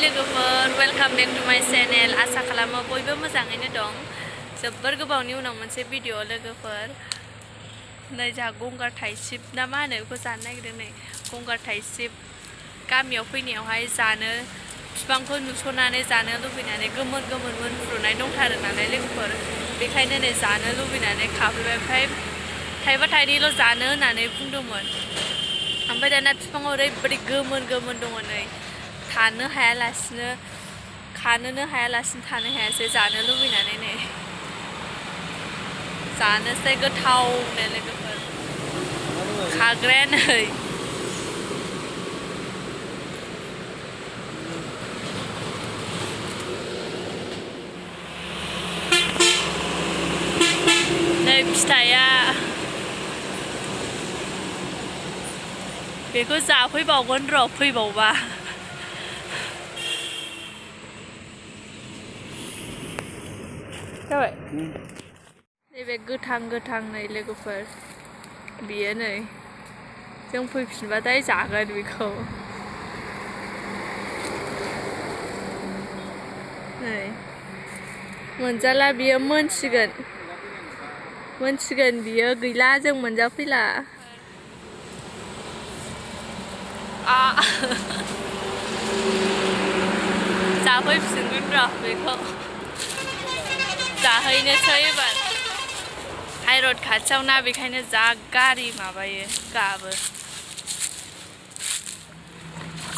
लोगोफोर welcome back to माय channel आसा खालामो बयबो मोजाङैनो दं जोबोर गोबावनि उनाव मोनसे भिडिअ लोगोफोर नै जा गंगार थाइसिब ना मा होनो बेखौ जानो नागिरदों नै गंगार थाइसिब गामियाव फैनायावहाय जानो बिफांखौ नुस'नानै जानो लुबैनानै गोमोन गोमोन मोनफ्रुनाय दंथारो नालाय लोगोफोर बेखायनो नै जानो लुबैनानै खाफैबाय ओमफ्राय थाइबा थाइनैल' जानो होननानै बुंदोंमोन ओमफ्राय दाना बिफाङाव ओरैबायदि गोमोन गोमोन दङ नै थानो हायालासिनो खानोनो हायालासिनो थानो हायासै जानो लुबैनानै नै जानोसै गोथावनो लोगोफोर खाग्राया नै नै फिथाइया बेखौ जाफैबावगोन र' फैबावबा जाबाय नैबे गोथां गोथां नै लोगोफोर बियो नै जों फैफिनबाथाय जागोन बेखौ नै मोनजाला बियो मोनसिगोन बियो गैला जों मोनजाफैला जाफैफिनगोन र' बेखौ जाहैनोसै एबार हाइरड खाथियाव ना बेखायनो जा गारि माबायो गाबो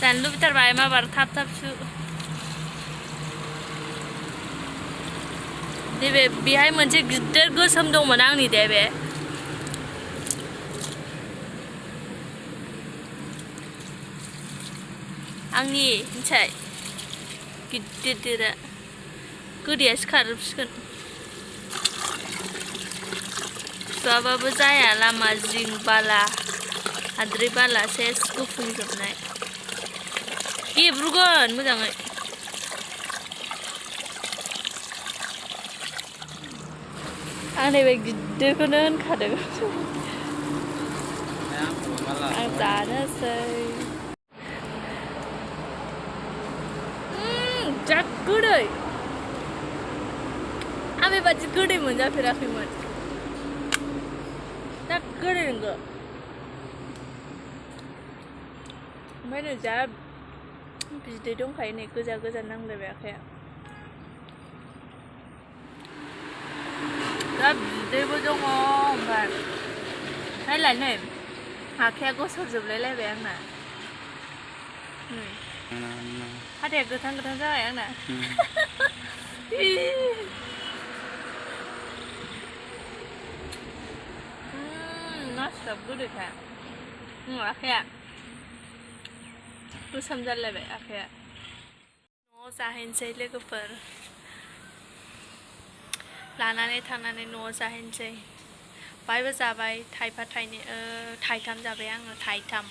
जानो लुबैथारबाय माबार थाब थाब नैबे बेहाय मोनसे गिदिर गोसोम दंमोन आंनि दे बे आंनि मिथिबाय गिदिर देरा गोदैयासो खारजोबसिगोन सुवाबाबो जाया लामा जिं बाला हाद्रि बाला सेस गुफुंजोबनाय गेब्रुगोन मोजाङै आं नैबे गिदिरखौनो होनखादों आं जानोसै जा गोदै आं बेबादि गोदै मोनजाफेराखैमोन जा गोदै नोंगो ओमफ्राय नै जा बिदै दंखायो नै गोजा गोजा नांलायबाय आखाइया जा बिदैबो दङ ओमफ्राय नायलाय नै आखाइया गसरजोबलायलायबाय आंना हाथाया गोथां गोथां जाबाय आंना नास्राब गोदैखा आखाइया गोसोम जालायबाय आखाइया न'आव जाहैनोसै लोगोफोर लानानै थांनानै न'आव जाहैनोसै बायबो जाबाय थाइफा थाइनै थाइथाम जाबाय आङो थाइथाम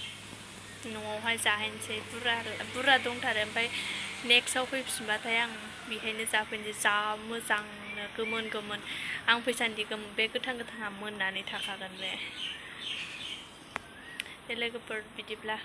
न'आवहाय जाहैनोसै बुरजा दंथारो ओमफ्राय नेक्स्टआव फैफिनबाथाय आं बेहायनो जाफैनोसै जा मोजांनो गोमोन गोमोन आं फैसान्दि बे गोथां गोथाङा मोननानै थाखागोन बे लोगोफोर बिदिब्ला